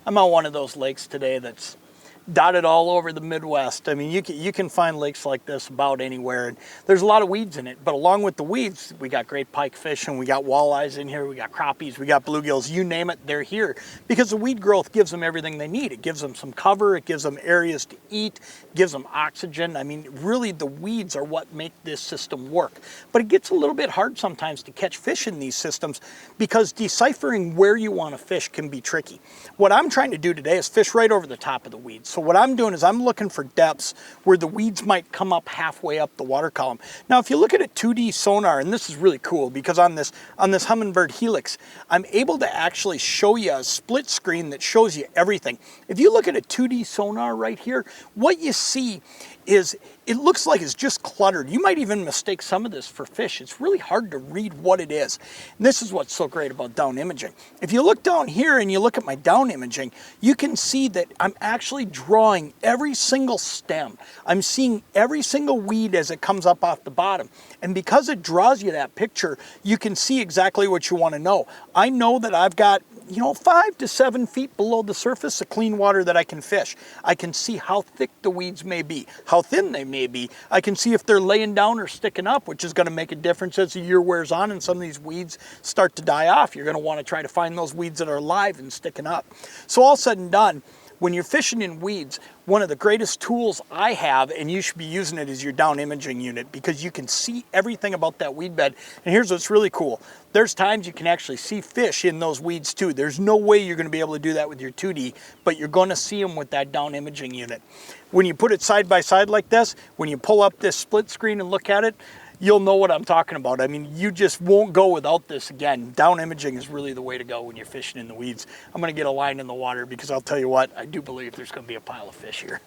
I'm on one of those lakes today that's dotted all over the Midwest. I mean, you can find lakes like this about anywhere, and there's a lot of weeds in it. But along with the weeds, we got great pike fishing, we got walleyes in here, we got crappies, we got bluegills, you name it, they're here. Because the weed growth gives them everything they need. It gives them some cover, it gives them areas to eat, gives them oxygen. I mean, really the weeds are what make this system work. But it gets a little bit hard sometimes to catch fish in these systems because deciphering where you want to fish can be tricky. What I'm trying to do today is fish right over the top of the weeds. So what I'm doing is I'm looking for depths where the weeds might come up halfway up the water column. Now, if you look at a 2D sonar, and this is really cool because on this Humminbird Helix, I'm able to actually show you a split screen that shows you everything. If you look at a 2D sonar right here, what you see is it looks like it's just cluttered. You might even mistake some of this for fish. It's really hard to read what it is. And this is what's so great about down imaging. If you look down here and you look at my down imaging, you can see that I'm actually drawing every single stem. I'm seeing every single weed as it comes up off the bottom. And because it draws you that picture, you can see exactly what you want to know. I know that I've got 5 to 7 feet below the surface of clean water that I can fish. I can see how thick the weeds may be, how thin they may be. I can see if they're laying down or sticking up, which is going to make a difference as the year wears on and some of these weeds start to die off. You're going to want to try to find those weeds that are alive and sticking up. So all said and done, when you're fishing in weeds, one of the greatest tools I have, and you should be using it, is your down imaging unit because you can see everything about that weed bed. And here's what's really cool. There's times you can actually see fish in those weeds too. There's no way you're going to be able to do that with your 2D, but you're going to see them with that down imaging unit. When you put it side by side like this, when you pull up this split screen and look at it, you'll know what I'm talking about. I mean, you just won't go without this again. Down imaging is really the way to go when you're fishing in the weeds. I'm gonna get a line in the water because I'll tell you what, I do believe there's gonna be a pile of fish here.